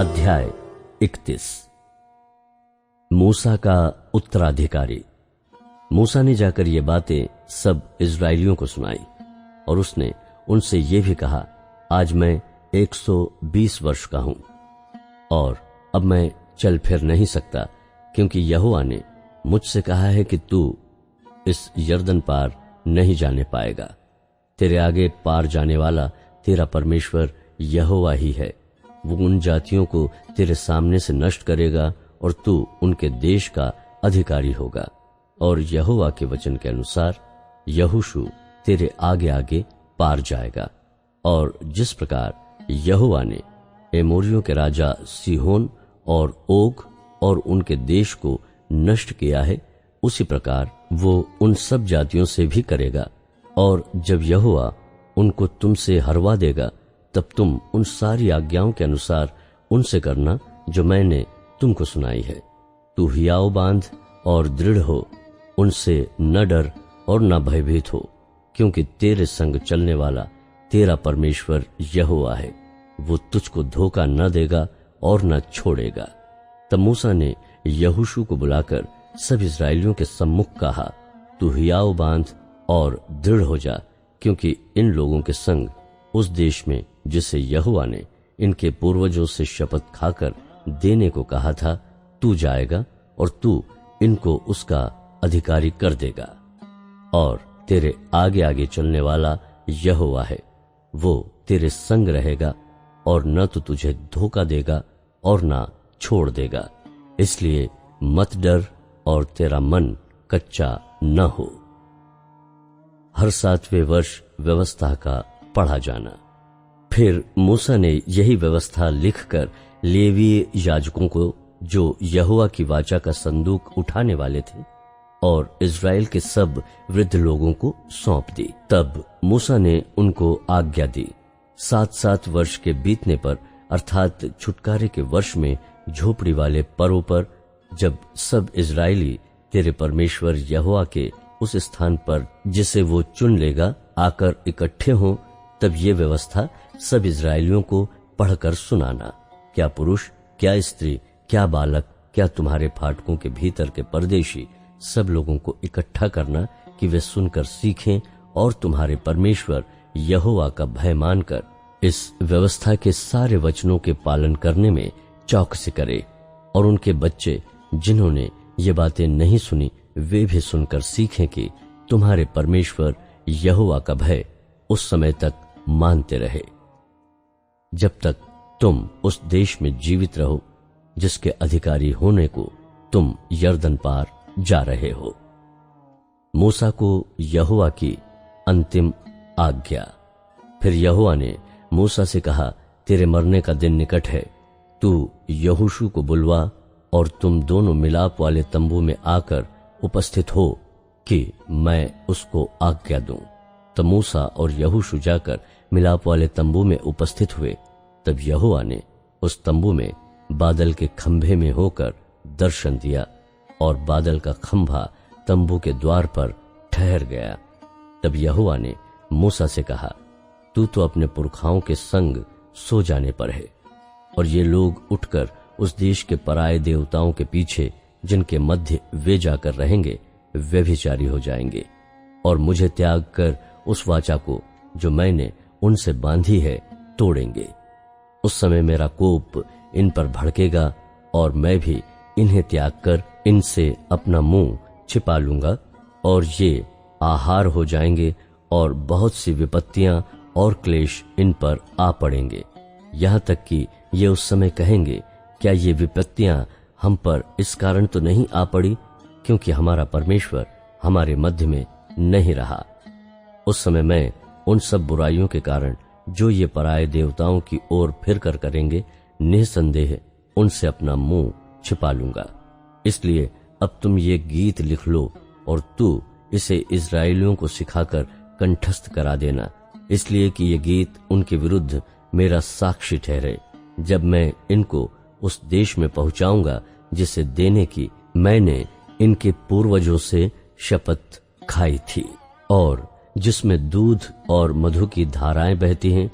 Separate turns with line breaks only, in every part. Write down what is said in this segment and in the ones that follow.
अध्याय 31। मूसा का उत्तराधिकारी। मूसा ने जाकर ये बातें सब इस्राएलियों को सुनाई और उसने उनसे ये भी कहा, आज मैं 120 वर्ष का हूं और अब मैं चल फिर नहीं सकता, क्योंकि यहोवा ने मुझसे कहा है कि तू इस यरदन पार नहीं जाने पाएगा। तेरे आगे पार जाने वाला तेरा परमेश्वर यहोवा ही है। वो उन जातियों को तेरे सामने से नष्ट करेगा और तू उनके देश का अधिकारी होगा। और यहोवा के वचन के अनुसार यहोशू तेरे आगे आगे पार जाएगा। और जिस प्रकार यहोवा ने एमोरियों के राजा सीहोन और ओग और उनके देश को नष्ट किया है, उसी प्रकार वो उन सब जातियों से भी करेगा। और जब यहोवा उनको तुमसे हरवा देगा, तब तुम उन सारी आज्ञाओं के अनुसार उनसे करना जो मैंने तुमको सुनाई है। तू हियाव बांध और दृढ़ हो, उनसे न डर और न भयभीत हो, क्योंकि तेरे संग चलने वाला तेरा परमेश्वर यहोवा है। वो तुझको धोखा न देगा और न छोड़ेगा। तब मूसा ने यहोशू को बुलाकर सब इस्राएलियों के सम्मुख कहा, तू हियाव बांध और दृढ़ हो जा, क्योंकि इन लोगों के संग उस देश में जिसे यहोवा ने इनके पूर्वजों से शपथ खाकर देने को कहा था, तू जाएगा और तू इनको उसका अधिकारी कर देगा। और तेरे आगे आगे चलने वाला यहोवा है, वो तेरे संग रहेगा और न तो तुझे धोखा देगा और न छोड़ देगा। इसलिए मत डर और तेरा मन कच्चा न हो। हर 7वें वर्ष व्यवस्था का पढ़ा जाना। फिर मूसा ने यही व्यवस्था लिखकर लेवीय याजकों को, जो यहोवा की वाचा का संदूक उठाने वाले थे, और इज़राइल के सब वृद्ध लोगों को सौंप दी। तब मूसा ने उनको आज्ञा दी, 7 वर्ष के बीतने पर, अर्थात छुटकारे के वर्ष में झोपड़ी वाले पर्व पर, जब सब इज़राइली तेरे परमेश्वर यहोवा के उस स्थान पर जिसे वो चुन लेगा आकर इकट्ठे हों, तब ये व्यवस्था सब इज़राइलियों को पढ़कर सुनाना। क्या पुरुष, क्या स्त्री, क्या बालक, क्या तुम्हारे फाटकों के भीतर के परदेशी, सब लोगों को इकट्ठा करना कि वे सुनकर सीखें और तुम्हारे परमेश्वर यहोवा का भय मानकर इस व्यवस्था के सारे वचनों के पालन करने में चौकसी करे। और उनके बच्चे जिन्होंने ये बातें नहीं सुनी, वे भी सुनकर सीखें कि तुम्हारे परमेश्वर यहोवा का भय उस समय तक मानते रहे, जब तक तुम उस देश में जीवित रहो जिसके अधिकारी होने को तुम यरदन पार जा रहे हो। मूसा को यहोवा की अंतिम आज्ञा। फिर यहोवा ने मूसा से कहा, तेरे मरने का दिन निकट है। तू यहोशू को बुलवा और तुम दोनों मिलाप वाले तंबू में आकर उपस्थित हो कि मैं उसको आज्ञा दूं। तब मूसा और यहोशू जाकर मिलाप वाले तंबू में उपस्थित हुए। तब यहोवा ने उस तंबू में बादल के खंभे में होकर दर्शन दिया, और बादल का खंभा तंबू के द्वार पर ठहर गया। तब यहोवा ने मूसा से कहा, तू तो अपने पुरखाओं के संग सो जाने पर है, और ये लोग उठकर उस देश के पराये देवताओं के पीछे, जिनके मध्य वे जाकर रहेंगे, व्यभिचारी हो जाएंगे, और मुझे त्याग कर उस वाचा को जो मैंने उनसे बांधी है तोड़ेंगे। उस समय मेरा कोप इन पर भड़केगा, और मैं भी इन्हें त्याग कर इनसे अपना मुंह छिपा लूंगा, और ये आहार हो जाएंगे, और बहुत सी विपत्तियां और क्लेश इन पर आ पड़ेंगे, यहाँ तक कि ये उस समय कहेंगे, क्या ये विपत्तियां हम पर इस कारण तो नहीं आ पड़ी, क्योंकि हमारा परमेश्वर हमारे मध्य में नहीं रहा। उस समय मैं उन सब बुराइयों के कारण जो ये पराये देवताओं की ओर फिर कर करेंगे, निसंदेह उनसे अपना मुंह छिपा लूंगा। इसलिए अब तुम ये गीत लिख लो, और तू इसे इस्राएलियों को सिखाकर कंठस्थ करा देना, इसलिए कि ये गीत उनके विरुद्ध मेरा साक्षी ठहरे, जब मैं इनको उस देश में पहुंचाऊंगा जिसे देने की मैंने इनके पूर्वजों से शपथ खाई थी, और जिसमें दूध और मधु की धाराएं बहती हैं,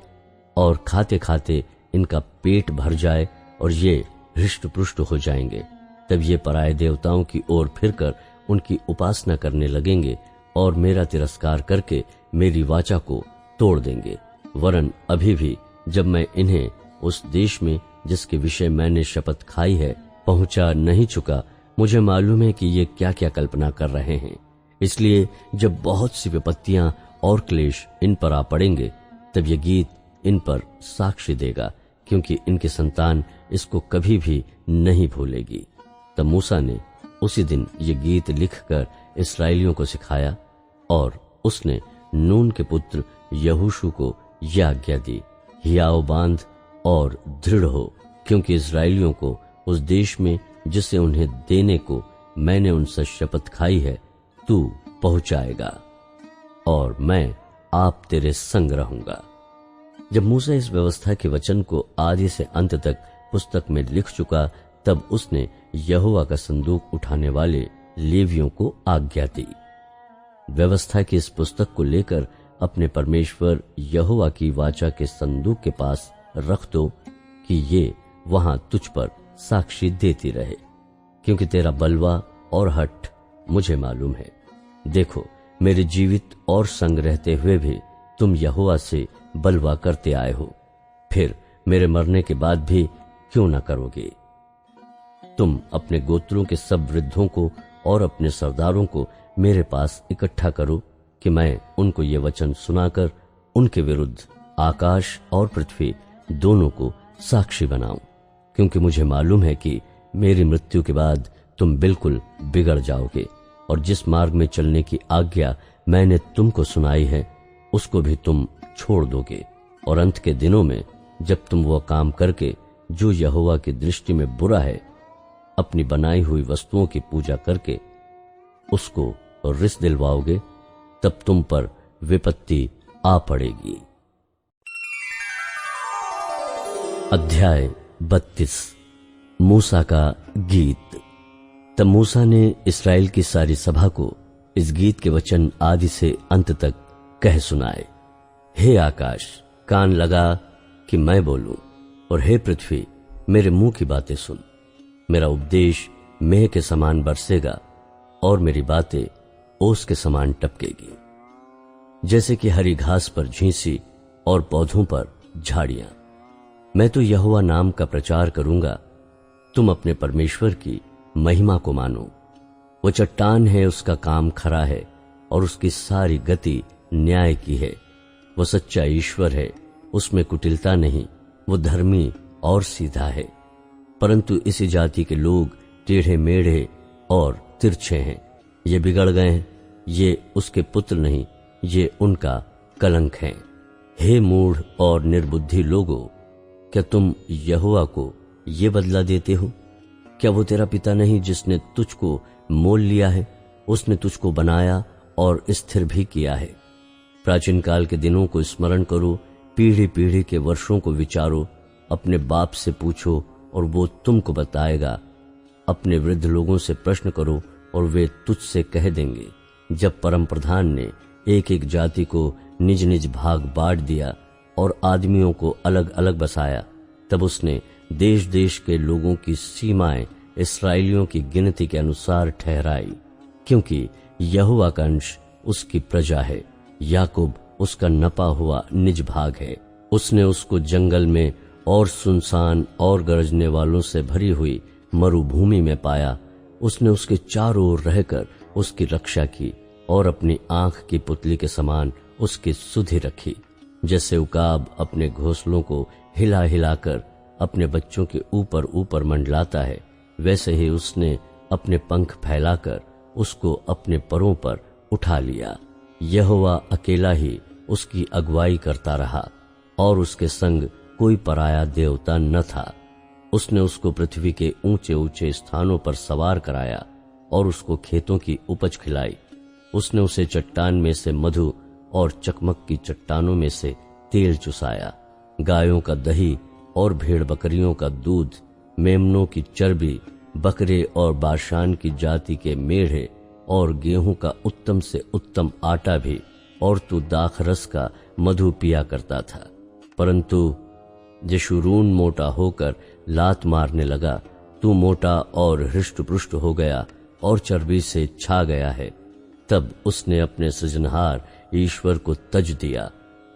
और खाते खाते इनका पेट भर जाए और ये हृष्ट पुष्ट हो जाएंगे। तब ये पराये देवताओं की ओर फिरकर उनकी उपासना करने लगेंगे और मेरा तिरस्कार करके मेरी वाचा को तोड़ देंगे। वरन अभी भी जब मैं इन्हें उस देश में जिसके विषय मैंने शपथ खाई है पहुंचा नहीं चुका, मुझे मालूम है कि ये क्या क्या कल्पना कर रहे हैं। इसलिए जब बहुत सी विपत्तियां और क्लेश इन पर आ पड़ेंगे, तब ये गीत इन पर साक्षी देगा, क्योंकि इनकी संतान इसको कभी भी नहीं भूलेगी। तब मूसा ने उसी दिन ये गीत लिखकर इस्राएलियों को सिखाया और उसने नून के पुत्र यहोशू को यह आज्ञा दी, हियाव बांध और दृढ़ हो, क्योंकि इस्राएलियों को उस देश में जिसे उन्हें देने को मैंने उनसे शपथ खाई है तू पहुंचाएगा और मैं आप तेरे संग रहूंगा। जब मूसा इस व्यवस्था के वचन को आदि से अंत तक पुस्तक में लिख चुका, तब उसने यहोवा का संदूक उठाने वाले लेवियों को आज्ञा दी, व्यवस्था की इस पुस्तक को लेकर अपने परमेश्वर यहोवा की वाचा के संदूक के पास रख दो कि ये वहां तुझ पर साक्षी देती रहे, क्योंकि तेरा बलवा और हठ मुझे मालूम है। देखो, मेरे जीवित और संग रहते हुए भी तुम यहोवा से बलवा करते आए हो, फिर मेरे मरने के बाद भी क्यों न करोगे? तुम अपने गोत्रों के सब वृद्धों को और अपने सरदारों को मेरे पास इकट्ठा करो कि मैं उनको ये वचन सुनाकर उनके विरुद्ध आकाश और पृथ्वी दोनों को साक्षी बनाऊं, क्योंकि मुझे मालूम है कि मेरी मृत्यु के बाद तुम बिल्कुल बिगड़ जाओगे और जिस मार्ग में चलने की आज्ञा मैंने तुमको सुनाई है उसको भी तुम छोड़ दोगे, और अंत के दिनों में जब तुम वह काम करके जो यहोवा की दृष्टि में बुरा है, अपनी बनाई हुई वस्तुओं की पूजा करके उसको रिस दिलवाओगे, तब तुम पर विपत्ति आ पड़ेगी। अध्याय 32 मूसा का गीत। तब मूसा ने इस्राएल की सारी सभा को इस गीत के वचन आदि से अंत तक कह सुनाए। हे आकाश, कान लगा कि मैं बोलूं, और हे पृथ्वी, मेरे मुंह की बातें सुन। मेरा उपदेश मेह के समान बरसेगा और मेरी बातें ओस के समान टपकेगी, जैसे कि हरी घास पर झींसी और पौधों पर झाड़ियां। मैं तो यहोवा नाम का प्रचार करूंगा। तुम अपने परमेश्वर की महिमा को मानो। वो चट्टान है, उसका काम खरा है और उसकी सारी गति न्याय की है। वो सच्चा ईश्वर है, उसमें कुटिलता नहीं। वो धर्मी और सीधा है, परंतु इसी जाति के लोग टेढ़े मेढ़े और तिरछे हैं। ये बिगड़ गए हैं, ये उसके पुत्र नहीं, ये उनका कलंक है। हे मूढ़ और निर्बुद्धि लोगों, क्या तुम यहोवा को ये बदला देते हो? क्या वो तेरा पिता नहीं जिसने तुझको मोल लिया है? उसने तुझको बनाया और स्थिर भी किया है। प्राचीन काल के दिनों को स्मरण करो, पीढ़ी पीढ़ी के वर्षों को विचारो। अपने बाप से पूछो और वो तुमको बताएगा। अपने वृद्ध लोगों से प्रश्न करो और वे तुझसे कह देंगे। जब परम प्रधान ने एक एक जाति को निज निज भाग बांट दिया और आदमियों को अलग अलग बसाया, तब उसने देश देश के लोगों की सीमाएं इस्राएलियों की गिनती के अनुसार ठहराई, क्योंकि यहोवा का अंश उसकी प्रजा है, याकूब उसका नपा हुआ निज भाग है। उसने उसको जंगल में और सुनसान और गरजने वालों से भरी हुई मरुभूमि में पाया। उसने उसके चारों ओर रहकर उसकी रक्षा की और अपनी आंख की पुतली के समान उसकी सुधि रखी। जैसे उकाब अपने घोंसलों को हिला हिलाकर अपने बच्चों के ऊपर ऊपर मंडलाता है, वैसे ही उसने अपने पंख फैलाकर उसको अपने परों पर उठा लिया। यहोवा अकेला ही उसकी अगुवाई करता रहा और उसके संग कोई पराया देवता न था। उसने उसको पृथ्वी के ऊंचे ऊंचे स्थानों पर सवार कराया और उसको खेतों की उपज खिलाई। उसने उसे चट्टान में से मधु और चकमक की चट्टानों में से तेल चुसाया। गायों का दही और भेड़ बकरियों का दूध, मेमनों की चर्बी, बकरे और बाशान की जाति के मेढ़े और गेहूं का उत्तम से उत्तम आटा भी, और तू दाखरस का मधु पिया करता था। परंतु यशूरून मोटा होकर लात मारने लगा, तू मोटा और हृष्ट-पुष्ट हो गया और चर्बी से छा गया है। तब उसने अपने सृजनहार ईश्वर को तज दिया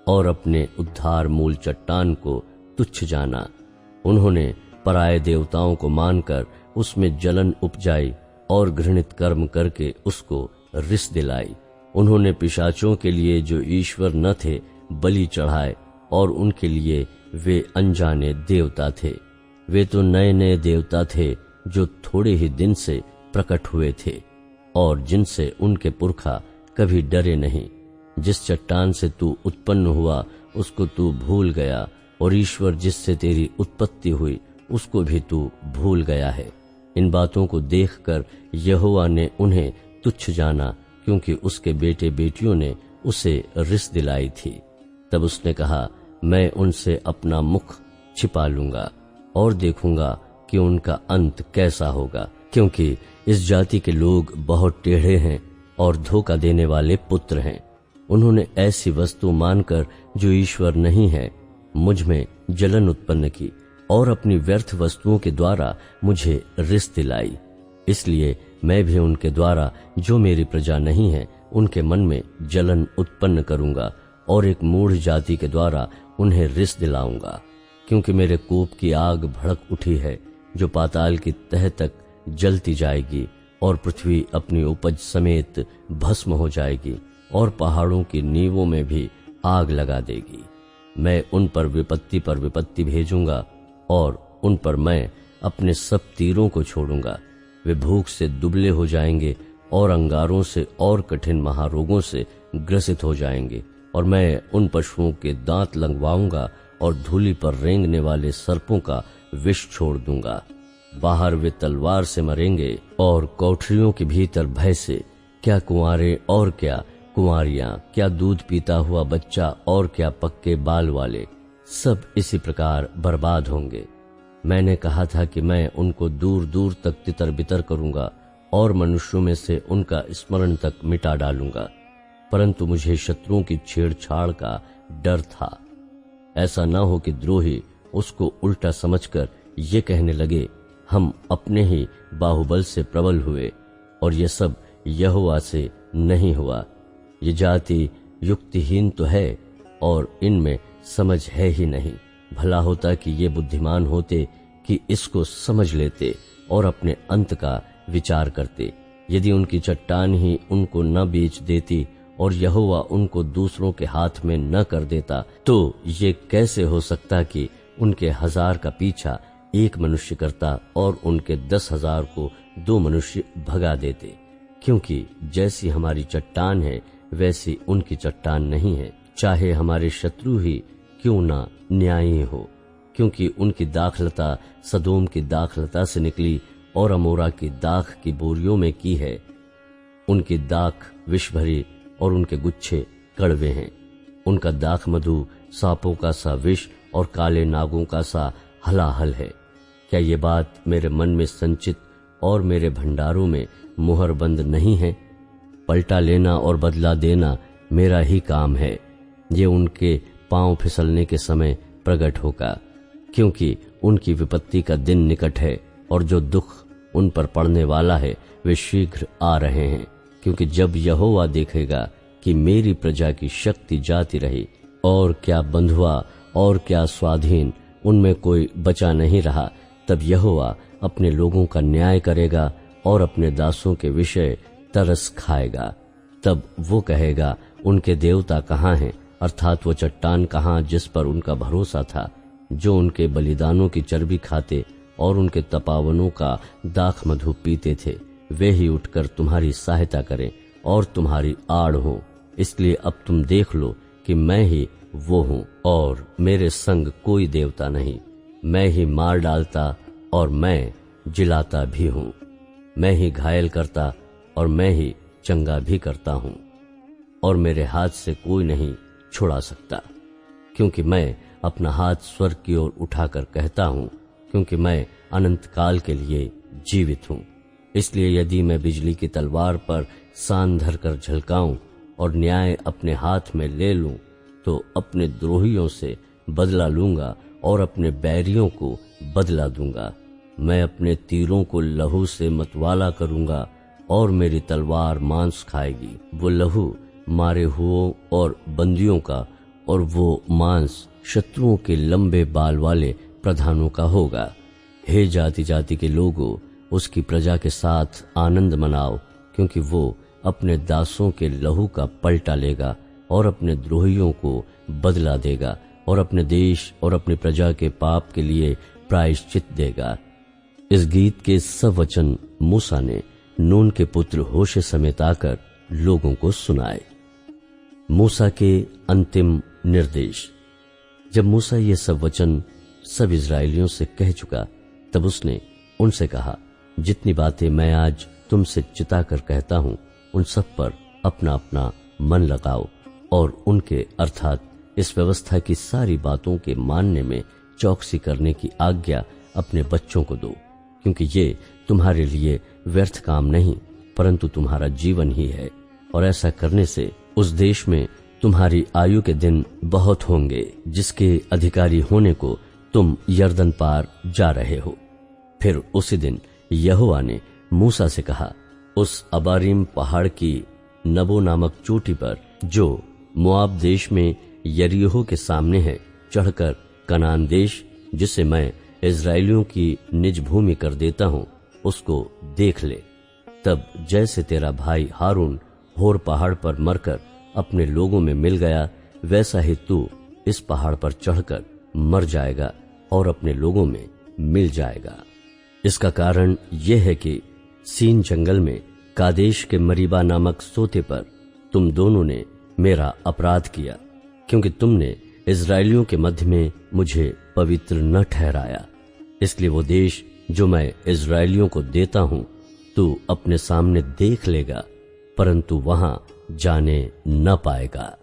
और अपने उद्धार मूल चट्टान को तुच्छ जाना। उन्होंने पराये देवताओं को मानकर उसमें जलन उपजाई और घृणित कर्म करके उसको रिस दिलाई। उन्होंने पिशाचों के लिए जो ईश्वर न थे बलि चढ़ाए और उनके लिए वे अनजाने देवता थे। वे तो नए नए देवता थे जो थोड़े ही दिन से प्रकट हुए थे और जिनसे उनके पुरखा कभी डरे नहीं। जिस चट्टान से तू उत्पन्न हुआ उसको तू भूल गया और ईश्वर जिससे तेरी उत्पत्ति हुई उसको भी तू भूल गया है। इन बातों को देखकर यहोवा ने उन्हें तुच्छ जाना, क्योंकि उसके बेटे बेटियों ने उसे रिस दिलाई थी। तब उसने कहा, मैं उनसे अपना मुख छिपा लूंगा और देखूंगा कि उनका अंत कैसा होगा, क्योंकि इस जाति के लोग बहुत टेढ़े हैं और धोखा देने वाले पुत्र हैं। उन्होंने ऐसी वस्तु मानकर जो ईश्वर नहीं है मुझ में जलन उत्पन्न की और अपनी व्यर्थ वस्तुओं के द्वारा मुझे रिस दिलाई। इसलिए मैं भी उनके द्वारा जो मेरी प्रजा नहीं है उनके मन में जलन उत्पन्न करूंगा और एक मूढ़ जाति के द्वारा उन्हें रिस दिलाऊंगा, क्योंकि मेरे कोप की आग भड़क उठी है जो पाताल की तह तक जलती जाएगी और पृथ्वी अपनी उपज समेत भस्म हो जाएगी और पहाड़ों की नींवों में भी आग लगा देगी। मैं उन पर विपत्ति भेजूंगा और उन पर मैं अपने सब तीरों को छोड़ूंगा। वे भूख से दुबले हो जाएंगे और अंगारों से और कठिन महारोगों से ग्रसित हो जाएंगे, और मैं उन पशुओं के दांत लंगवाऊंगा और धूलि पर रेंगने वाले सर्पों का विष छोड़ दूंगा। बाहर वे तलवार से मरेंगे और कोठरियों के भीतर भय से, क्या कुंवारे और क्या कुंवारियां, क्या दूध पीता हुआ बच्चा और क्या पक्के बाल वाले, सब इसी प्रकार बर्बाद होंगे। मैंने कहा था कि मैं उनको दूर दूर तक तितर बितर करूंगा और मनुष्यों में से उनका स्मरण तक मिटा डालूंगा, परंतु मुझे शत्रुओं की छेड़छाड़ का डर था। ऐसा न हो कि द्रोही उसको उल्टा समझकर ये कहने लगे, हम अपने ही बाहुबल से प्रबल हुए, और ये सब यहोवा से नहीं हुआ। ये जाति युक्तिहीन तो है और इनमें समझ है ही नहीं। भला होता कि ये बुद्धिमान होते कि इसको समझ लेते और अपने अंत का विचार करते। यदि उनकी चट्टान ही उनको न बेच देती और यहोवा उनको दूसरों के हाथ में न कर देता, तो ये कैसे हो सकता कि उनके 1000 का पीछा एक मनुष्य करता और उनके 10,000 को 2 मनुष्य भगा देते। क्योंकि जैसी हमारी चट्टान है वैसी उनकी चट्टान नहीं है, चाहे हमारे शत्रु ही क्यों ना न्यायी हो, क्योंकि उनकी दाखलता सदोम की दाखलता से निकली और अमोरा की दाख की बोरियों में की है। उनकी दाख विष भरी और उनके गुच्छे कड़वे हैं। उनका दाख मधु सांपों का सा विष और काले नागों का सा हलाहल है। क्या ये बात मेरे मन में संचित और मेरे भंडारों में मुहर बंद नहीं है? पलटा लेना और बदला देना मेरा ही काम है। ये उनके पांव फिसलने के समय प्रकट होगा, क्योंकि उनकी विपत्ति का दिन निकट है और जो दुख उन पर पड़ने वाला है वे शीघ्र आ रहे हैं। क्योंकि जब यहोवा देखेगा कि मेरी प्रजा की शक्ति जाती रही और क्या बंधुआ और क्या स्वाधीन, उनमें कोई बचा नहीं रहा, तब यहोवा अपने लोगों का न्याय करेगा और अपने दासों के विषय तरस खाएगा। तब वो कहेगा, उनके देवता कहाँ हैं, अर्थात वो चट्टान कहाँ जिस पर उनका भरोसा था, जो उनके बलिदानों की चर्बी खाते और उनके तपावनों का दाख मधु पीते थे। वे ही उठकर तुम्हारी सहायता करें और तुम्हारी आड़ हो। इसलिए अब तुम देख लो कि मैं ही वो हूँ और मेरे संग कोई देवता नहीं। मैं ही मार डालता और मैं जिलाता भी हूँ। मैं ही घायल करता और मैं ही चंगा भी करता हूँ, और मेरे हाथ से कोई नहीं छुड़ा सकता। क्योंकि मैं अपना हाथ स्वर्ग की ओर उठाकर कहता हूँ, क्योंकि मैं अनंत काल के लिए जीवित हूँ। इसलिए यदि मैं बिजली की तलवार पर सान धर कर झलकाऊं और न्याय अपने हाथ में ले लूं, तो अपने द्रोहियों से बदला लूंगा और अपने बैरियों को बदला दूंगा। मैं अपने तीरों को लहू से मतवाला करूंगा और मेरी तलवार मांस खाएगी। वो लहू मारे हुओं और बंदियों का और वो मांस शत्रुओं के लंबे बाल वाले प्रधानों का होगा। हे जाति जाति के लोगों, उसकी प्रजा के साथ आनंद मनाओ, क्योंकि वो अपने दासों के लहू का पलटा लेगा और अपने द्रोहियों को बदला देगा और अपने देश और अपनी प्रजा के पाप के लिए प्रायश्चित देगा। इस गीत के सब वचन मूसा ने नून के पुत्र होशे समेत आकर लोगों को सुनाए। मूसा के अंतिम निर्देश। जब मूसा ये सब वचन सब इजरायलियों से कह चुका, तब उसने उनसे कहा, जितनी बातें मैं आज तुमसे चिताकर कहता हूं, उन सब पर अपना अपना मन लगाओ और उनके अर्थात इस व्यवस्था की सारी बातों के मानने में चौकसी करने की आज्ञा अपने बच्चों को दो, क्योंकि ये तुम्हारे लिए व्यर्थ काम नहीं, परंतु तुम्हारा जीवन ही है। और ऐसा करने से उस देश में तुम्हारी आयु के दिन बहुत होंगे, जिसके अधिकारी होने को तुम यरदन पार जा रहे हो। फिर उसी दिन यहोवा ने मूसा से कहा, उस अबारीम पहाड़ की नबो नामक चोटी पर, जो मोआब देश में यरीहो के सामने है, चढ़कर कनान देश, जिसे मैं इजराइलियों की निज भूमि कर देता हूं, उसको देख ले। तब जैसे तेरा भाई हारून होर पहाड़ पर मरकर अपने लोगों में मिल गया, वैसा ही तू इस पहाड़ पर चढ़कर मर जाएगा और अपने लोगों में मिल जाएगा। इसका कारण यह है कि सीन जंगल में कादेश के मरीबा नामक सोते पर तुम दोनों ने मेरा अपराध किया, क्योंकि तुमने इजरायलियों के मध्य में मुझे पवित्र न ठहराया। इसलिए वो देश जो मैं इजरायलियों को देता हूं, तू अपने सामने देख लेगा, परंतु वहां जाने न पाएगा।